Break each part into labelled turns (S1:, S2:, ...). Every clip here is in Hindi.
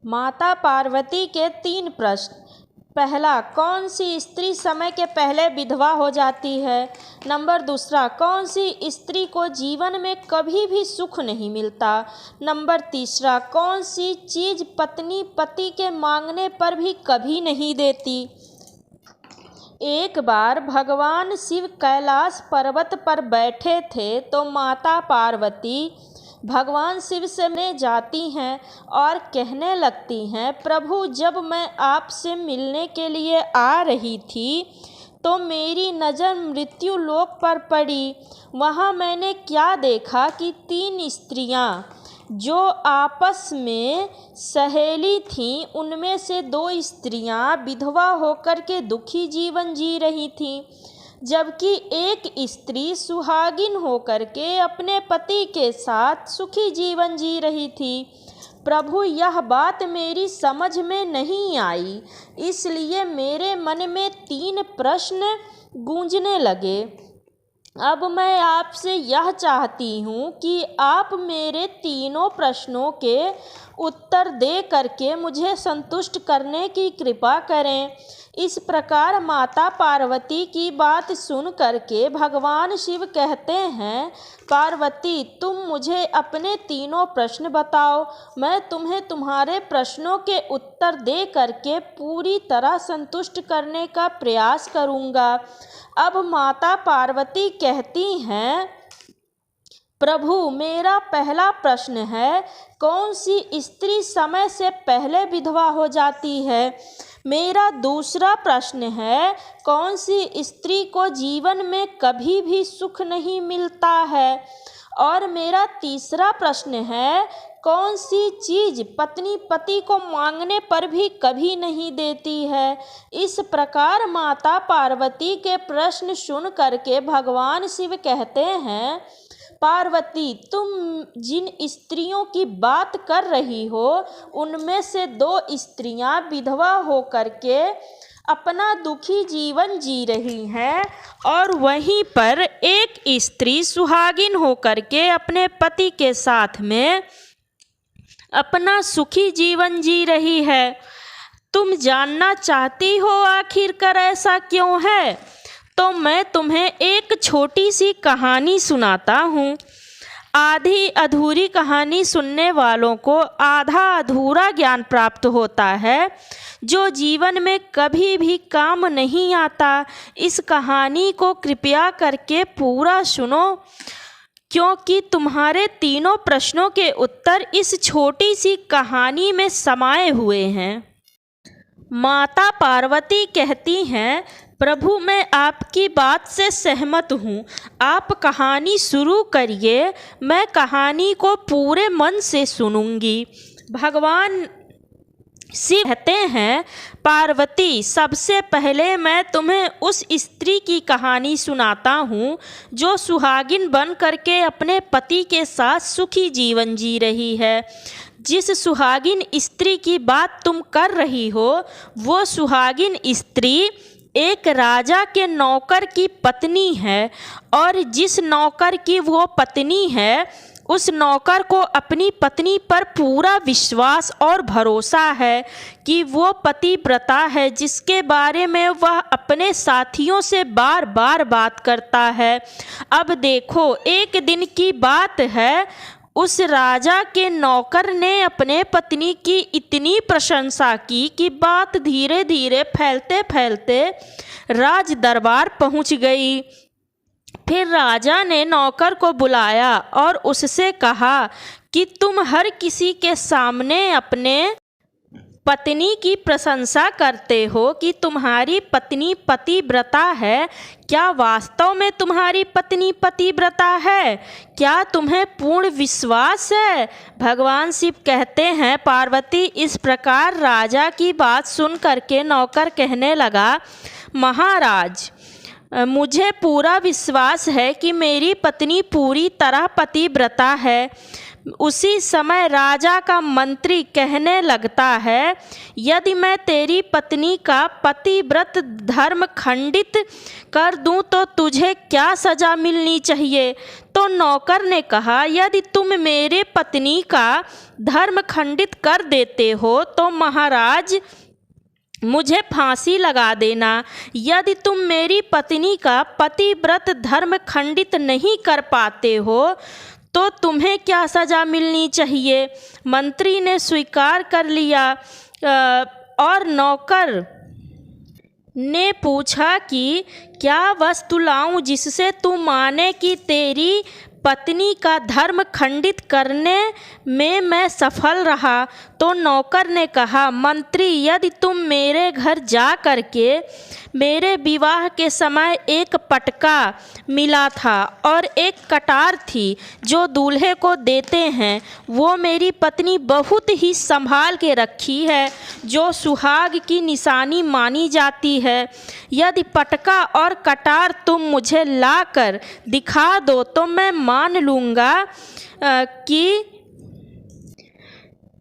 S1: माता पार्वती के 3 प्रश्न। पहला, कौन सी स्त्री समय के पहले विधवा हो जाती है? नंबर दूसरा, कौन सी स्त्री को जीवन में कभी भी सुख नहीं मिलता? नंबर तीसरा, कौन सी चीज़ पत्नी पति के मांगने पर भी कभी नहीं देती? एक बार भगवान शिव कैलाश पर्वत पर बैठे थे तो माता पार्वती भगवान शिव से मिलने जाती हैं और कहने लगती हैं, प्रभु, जब मैं आपसे मिलने के लिए आ रही थी तो मेरी नज़र मृत्यु लोक पर पड़ी। वहाँ मैंने क्या देखा कि 3 स्त्रियाँ जो आपस में सहेली थीं, उनमें से 2 स्त्रियाँ विधवा होकर के दुखी जीवन जी रही थीं, जबकि एक स्त्री सुहागिन होकर के अपने पति के साथ सुखी जीवन जी रही थी। प्रभु, यह बात मेरी समझ में नहीं आई, इसलिए मेरे मन में 3 प्रश्न गूंजने लगे। अब मैं आपसे यह चाहती हूँ कि आप मेरे तीनों प्रश्नों के उत्तर दे करके मुझे संतुष्ट करने की कृपा करें। इस प्रकार माता पार्वती की बात सुन करके भगवान शिव कहते हैं, पार्वती, तुम मुझे अपने तीनों प्रश्न बताओ, मैं तुम्हें तुम्हारे प्रश्नों के उत्तर दे करके पूरी तरह संतुष्ट करने का प्रयास करूँगा। अब माता पार्वती कहती हैं, प्रभु, मेरा पहला प्रश्न है, कौन सी स्त्री समय से पहले विधवा हो जाती है? मेरा दूसरा प्रश्न है, कौन सी स्त्री को जीवन में कभी भी सुख नहीं मिलता है? और मेरा तीसरा प्रश्न है, कौन सी चीज़ पत्नी पति को मांगने पर भी कभी नहीं देती है? इस प्रकार माता पार्वती के प्रश्न सुन करके भगवान शिव कहते हैं, पार्वती, तुम जिन स्त्रियों की बात कर रही हो उनमें से 2 स्त्रियां विधवा होकर के अपना दुखी जीवन जी रही हैं और वहीं पर एक स्त्री सुहागिन होकर के अपने पति के साथ में अपना सुखी जीवन जी रही है। तुम जानना चाहती हो आखिरकार ऐसा क्यों है? तो मैं तुम्हें एक छोटी सी कहानी सुनाता हूँ। आधी अधूरी कहानी सुनने वालों को आधा अधूरा ज्ञान प्राप्त होता है, जो जीवन में कभी भी काम नहीं आता। इस कहानी को कृपया करके पूरा सुनो, क्योंकि तुम्हारे तीनों प्रश्नों के उत्तर इस छोटी सी कहानी में समाये हुए हैं। माता पार्वती कहती हैं, प्रभु, मैं आपकी बात से सहमत हूँ, आप कहानी शुरू करिए, मैं कहानी को पूरे मन से सुनूंगी। भगवान शिव कहते हैं, पार्वती, सबसे पहले मैं तुम्हें उस स्त्री की कहानी सुनाता हूँ जो सुहागिन बन करके अपने पति के साथ सुखी जीवन जी रही है। जिस सुहागिन स्त्री की बात तुम कर रही हो, वो सुहागिन स्त्री एक राजा के नौकर की पत्नी है, और जिस नौकर की वो पत्नी है, उस नौकर को अपनी पत्नी पर पूरा विश्वास और भरोसा है कि वो पतिव्रता है, जिसके बारे में वह अपने साथियों से बार बार बात करता है। अब देखो, एक दिन की बात है, उस राजा के नौकर ने अपने पत्नी की इतनी प्रशंसा की कि बात धीरे धीरे फैलते फैलते राज दरबार पहुंच गई। फिर राजा ने नौकर को बुलाया और उससे कहा कि तुम हर किसी के सामने अपने पत्नी की प्रशंसा करते हो कि तुम्हारी पत्नी पतिव्रता है। क्या वास्तव में तुम्हारी पत्नी पतिव्रता है? क्या तुम्हें पूर्ण विश्वास है? भगवान शिव कहते हैं, पार्वती, इस प्रकार राजा की बात सुन करके नौकर कहने लगा, महाराज, मुझे पूरा विश्वास है कि मेरी पत्नी पूरी तरह पतिव्रता है। उसी समय राजा का मंत्री कहने लगता है, यदि मैं तेरी पत्नी का पतिव्रत धर्म खंडित कर दूं तो तुझे क्या सजा मिलनी चाहिए। तो नौकर ने कहा, यदि तुम मेरे पत्नी का धर्म खंडित कर देते हो तो महाराज मुझे फांसी लगा देना। यदि तुम मेरी पत्नी का पतिव्रत धर्म खंडित नहीं कर पाते हो तो तुम्हें क्या सज़ा मिलनी चाहिए। मंत्री ने स्वीकार कर लिया और नौकर ने पूछा कि क्या वस्तु लाऊं जिससे तू माने कि तेरी पत्नी का धर्म खंडित करने में मैं सफल रहा। तो नौकर ने कहा, मंत्री, यदि तुम मेरे घर जा करके मेरे विवाह के समय एक पटका मिला था और एक कटार थी जो दूल्हे को देते हैं, वो मेरी पत्नी बहुत ही संभाल के रखी है, जो सुहाग की निशानी मानी जाती है। यदि पटका और कटार तुम मुझे लाकर दिखा दो तो मैं मान लूँगा कि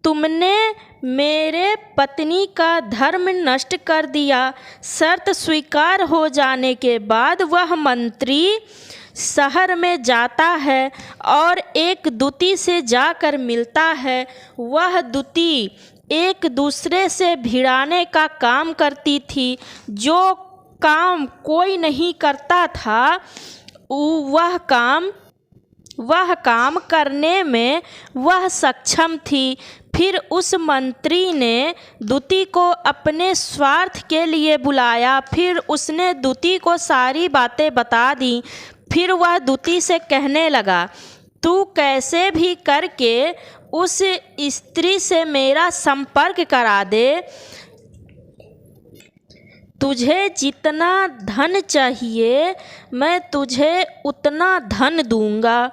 S1: तुमने मेरे पत्नी का धर्म नष्ट कर दिया। शर्त स्वीकार हो जाने के बाद वह मंत्री शहर में जाता है और एक दूती से जाकर मिलता है। वह दूती एक दूसरे से भिड़ाने का काम करती थी। जो काम कोई नहीं करता था वह काम करने में वह सक्षम थी। फिर उस मंत्री ने दूती को अपने स्वार्थ के लिए बुलाया। फिर उसने दूती को सारी बातें बता दी। फिर वह दूती से कहने लगा, तू कैसे भी करके उस स्त्री से मेरा संपर्क करा दे। तुझे जितना धन चाहिए मैं तुझे उतना धन दूंगा।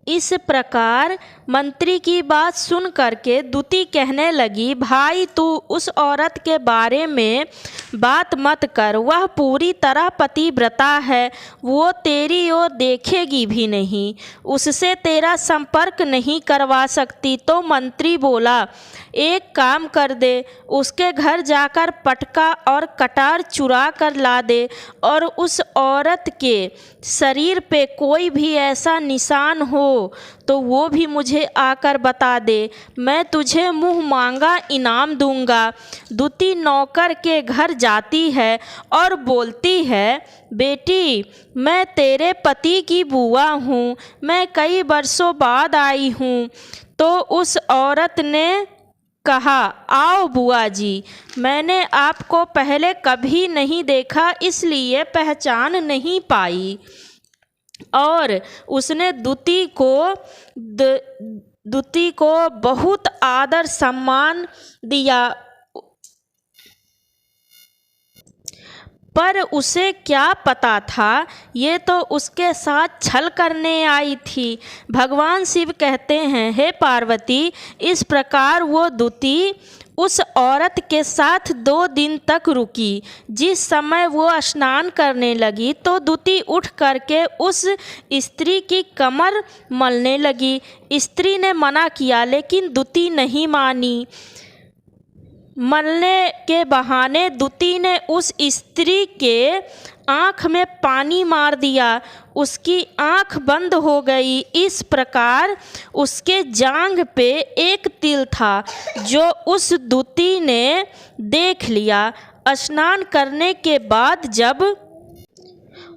S1: इस प्रकार मंत्री की बात सुन करके दूती कहने लगी, भाई तू उस औरत के बारे में बात मत कर, वह पूरी तरह पतिव्रता है, वो तेरी ओर देखेगी भी नहीं, उससे तेरा संपर्क नहीं करवा सकती। तो मंत्री बोला, एक काम कर दे, उसके घर जाकर पटका और कटार चुरा कर ला दे और उस औरत के शरीर पे कोई भी ऐसा निशान हो तो वो भी मुझे आकर बता दे, मैं तुझे मुँह मांगा इनाम दूंगा। दूती नौकर के घर जाती है और बोलती है, बेटी मैं तेरे पति की बुआ हूँ, मैं कई वर्षों बाद आई हूँ। तो उस औरत ने कहा, आओ बुआ जी, मैंने आपको पहले कभी नहीं देखा इसलिए पहचान नहीं पाई। और उसने दूती को बहुत आदर सम्मान दिया। पर उसे क्या पता था ये तो उसके साथ छल करने आई थी। भगवान शिव कहते हैं, हे पार्वती, इस प्रकार वो दूती उस औरत के साथ 2 दिन तक रुकी। जिस समय वो स्नान करने लगी तो दूती उठ करके उस स्त्री की कमर मलने लगी। स्त्री ने मना किया लेकिन दूती नहीं मानी। मलने के बहाने दूती ने उस स्त्री के आँख में पानी मार दिया, उसकी आँख बंद हो गई। इस प्रकार उसके जांघ पे एक तिल था जो उस दूती ने देख लिया। स्नान करने के बाद जब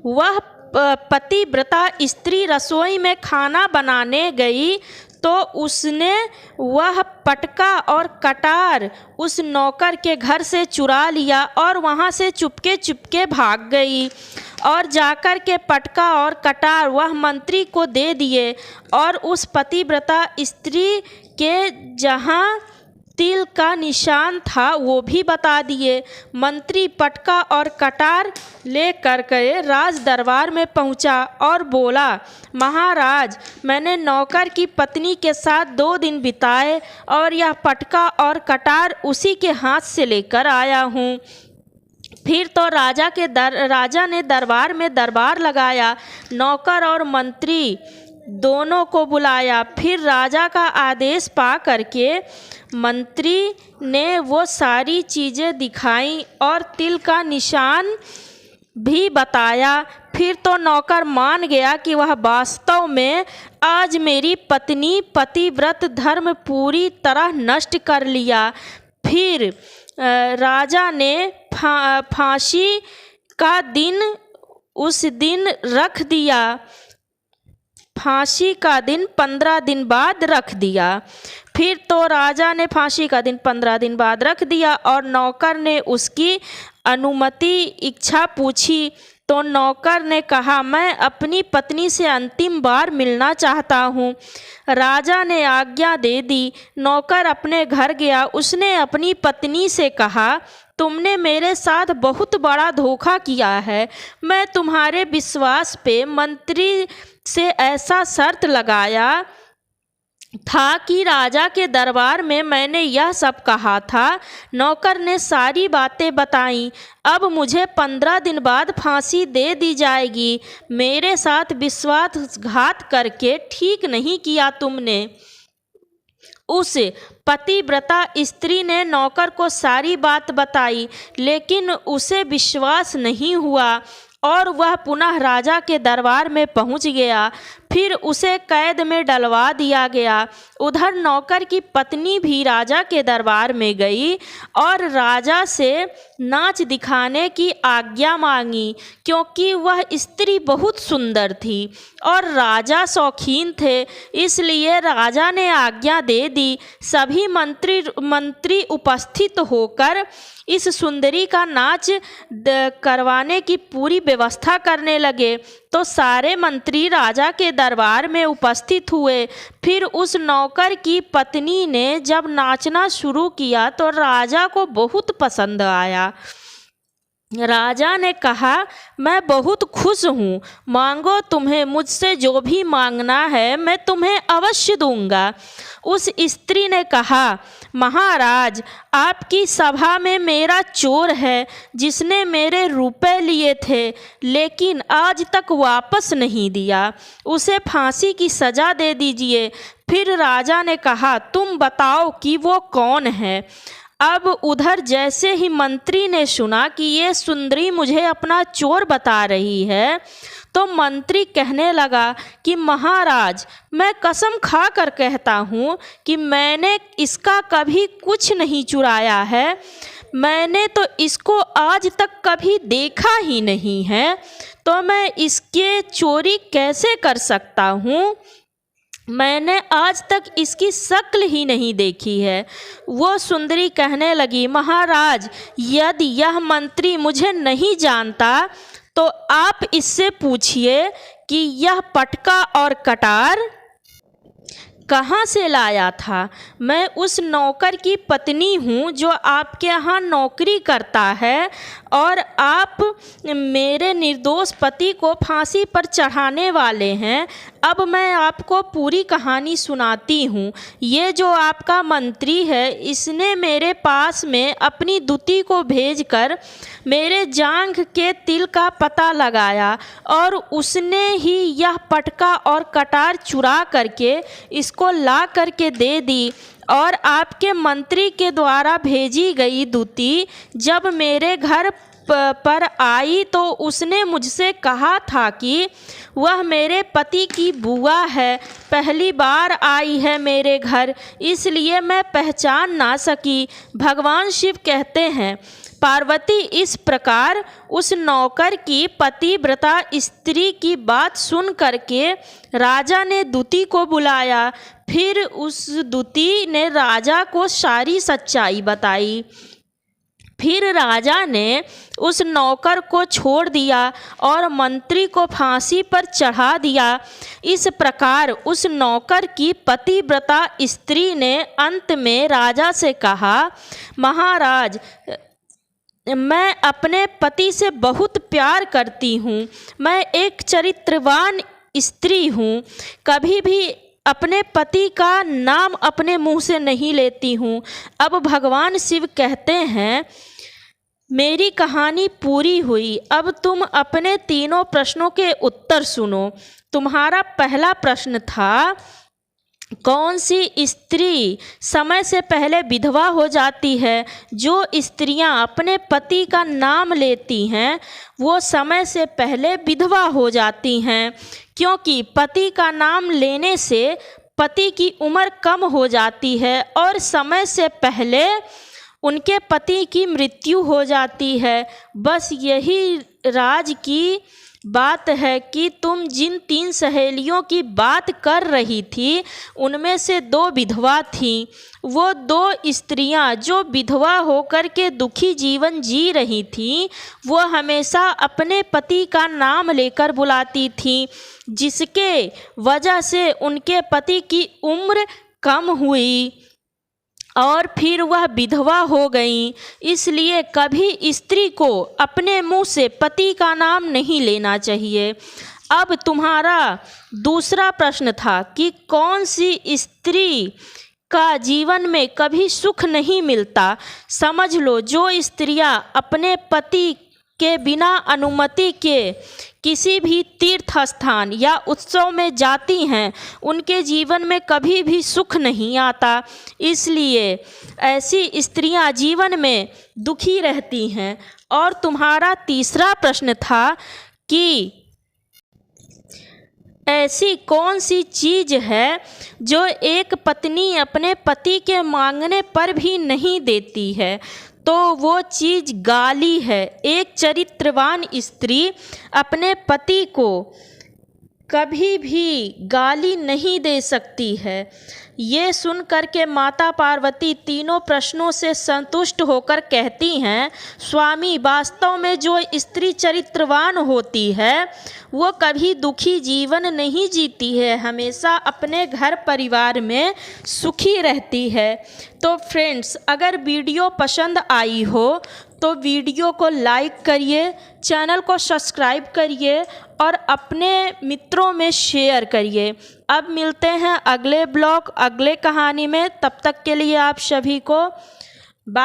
S1: वह पतिव्रता स्त्री रसोई में खाना बनाने गई तो उसने वह पटका और कटार उस नौकर के घर से चुरा लिया और वहाँ से चुपके चुपके भाग गई और जाकर के पटका और कटार वह मंत्री को दे दिए और उस पतिव्रता स्त्री के जहाँ तिल का निशान था वो भी बता दिए। मंत्री पटका और कटार ले कर के राज दरबार में पहुंचा और बोला, महाराज, मैंने नौकर की पत्नी के साथ 2 दिन बिताए और यह पटका और कटार उसी के हाथ से लेकर आया हूँ। फिर तो राजा ने दरबार में दरबार लगाया। नौकर और मंत्री दोनों को बुलाया। फिर राजा का आदेश पा करके मंत्री ने वो सारी चीज़ें दिखाई और तिल का निशान भी बताया। फिर तो नौकर मान गया कि वह वास्तव में आज मेरी पत्नी पतिव्रत धर्म पूरी तरह नष्ट कर लिया। फिर राजा ने फांसी का दिन उस दिन रख दिया। फांसी का दिन 15 दिन बाद रख दिया। फिर तो राजा ने फांसी का दिन 15 दिन बाद रख दिया और नौकर ने उसकी अनुमति इच्छा पूछी तो नौकर ने कहा, मैं अपनी पत्नी से अंतिम बार मिलना चाहता हूँ। राजा ने आज्ञा दे दी। नौकर अपने घर गया। उसने अपनी पत्नी से कहा, तुमने मेरे साथ बहुत बड़ा धोखा किया है। मैं तुम्हारे विश्वास पे मंत्री से ऐसा शर्त लगाया था कि राजा के दरबार में मैंने यह सब कहा था। नौकर ने सारी बातें बताईं। अब मुझे 15 दिन बाद फांसी दे दी जाएगी। मेरे साथ विश्वासघात करके ठीक नहीं किया तुमने। उस पतिव्रता स्त्री ने नौकर को सारी बात बताई, लेकिन उसे विश्वास नहीं हुआ और वह पुनः राजा के दरबार में पहुंच गया। फिर उसे कैद में डलवा दिया गया। उधर नौकर की पत्नी भी राजा के दरबार में गई और राजा से नाच दिखाने की आज्ञा मांगी, क्योंकि वह स्त्री बहुत सुंदर थी और राजा शौकीन थे। इसलिए राजा ने आज्ञा दे दी। सभी मंत्री उपस्थित होकर इस सुंदरी का नाच करवाने की पूरी व्यवस्था करने लगे। तो सारे मंत्री राजा के दरबार में उपस्थित हुए। फिर उस नौकर की पत्नी ने जब नाचना शुरू किया तो राजा को बहुत पसंद आया। राजा ने कहा, मैं बहुत खुश हूँ, मांगो, तुम्हें मुझसे जो भी मांगना है मैं तुम्हें अवश्य दूंगा। उस स्त्री ने कहा, महाराज, आपकी सभा में मेरा चोर है जिसने मेरे रुपए लिए थे लेकिन आज तक वापस नहीं दिया। उसे फांसी की सज़ा दे दीजिए। फिर राजा ने कहा, तुम बताओ कि वो कौन है। अब उधर जैसे ही मंत्री ने सुना कि ये सुंदरी मुझे अपना चोर बता रही है तो मंत्री कहने लगा कि महाराज, मैं कसम खा कर कहता हूँ कि मैंने इसका कभी कुछ नहीं चुराया है। मैंने तो इसको आज तक कभी देखा ही नहीं है, तो मैं इसके चोरी कैसे कर सकता हूँ। मैंने आज तक इसकी शक्ल ही नहीं देखी है। वो सुंदरी कहने लगी, महाराज, यदि यह मंत्री मुझे नहीं जानता तो आप इससे पूछिए कि यह पटका और कटार कहाँ से लाया था। मैं उस नौकर की पत्नी हूँ जो आपके यहाँ नौकरी करता है और आप मेरे निर्दोष पति को फांसी पर चढ़ाने वाले हैं। अब मैं आपको पूरी कहानी सुनाती हूँ। ये जो आपका मंत्री है, इसने मेरे पास में अपनी दूती को भेजकर मेरे जांघ के तिल का पता लगाया और उसने ही यह पटका और कटार चुरा करके इसको ला करके दे दी। और आपके मंत्री के द्वारा भेजी गई दूती जब मेरे घर पर आई तो उसने मुझसे कहा था कि वह मेरे पति की बुआ है, पहली बार आई है मेरे घर, इसलिए मैं पहचान ना सकी। भगवान शिव कहते हैं, पार्वती इस प्रकार उस नौकर की पतिव्रता स्त्री की बात सुन करके राजा ने दूती को बुलाया। फिर उस दूती ने राजा को सारी सच्चाई बताई। फिर राजा ने उस नौकर को छोड़ दिया और मंत्री को फांसी पर चढ़ा दिया। इस प्रकार उस नौकर की पतिव्रता स्त्री ने अंत में राजा से कहा, महाराज, मैं अपने पति से बहुत प्यार करती हूँ। मैं एक चरित्रवान स्त्री हूँ। कभी भी अपने पति का नाम अपने मुंह से नहीं लेती हूँ। अब भगवान शिव कहते हैं, मेरी कहानी पूरी हुई। अब तुम अपने तीनों प्रश्नों के उत्तर सुनो। तुम्हारा पहला प्रश्न था, कौन सी स्त्री समय से पहले विधवा हो जाती है? जो स्त्रियां अपने पति का नाम लेती हैं वो समय से पहले विधवा हो जाती हैं, क्योंकि पति का नाम लेने से पति की उम्र कम हो जाती है और समय से पहले उनके पति की मृत्यु हो जाती है। बस यही राज की बात है कि तुम जिन 3 सहेलियों की बात कर रही थी उनमें से 2 विधवा थीं। वो 2 स्त्रियां जो विधवा होकर के दुखी जीवन जी रही थीं वो हमेशा अपने पति का नाम लेकर बुलाती थीं, जिसके वजह से उनके पति की उम्र कम हुई और फिर वह विधवा हो गई। इसलिए कभी स्त्री को अपने मुंह से पति का नाम नहीं लेना चाहिए। अब तुम्हारा दूसरा प्रश्न था कि कौन सी स्त्री का जीवन में कभी सुख नहीं मिलता। समझ लो, जो स्त्रियां अपने पति के बिना अनुमति के किसी भी तीर्थ स्थान या उत्सव में जाती हैं उनके जीवन में कभी भी सुख नहीं आता। इसलिए ऐसी स्त्रियां जीवन में दुखी रहती हैं। और तुम्हारा तीसरा प्रश्न था कि ऐसी कौन सी चीज़ है जो एक पत्नी अपने पति के मांगने पर भी नहीं देती है? तो वो चीज़ गाली है। एक चरित्रवान स्त्री अपने पति को कभी भी गाली नहीं दे सकती है। ये सुन कर के माता पार्वती तीनों प्रश्नों से संतुष्ट होकर कहती हैं, स्वामी, वास्तव में जो स्त्री चरित्रवान होती है वो कभी दुखी जीवन नहीं जीती है, हमेशा अपने घर परिवार में सुखी रहती है। तो फ्रेंड्स, अगर वीडियो पसंद आई हो तो वीडियो को लाइक करिए, चैनल को सब्सक्राइब करिए और अपने मित्रों में शेयर करिए। अब मिलते हैं अगले ब्लॉग, अगले कहानी में। तब तक के लिए आप सभी को बाय।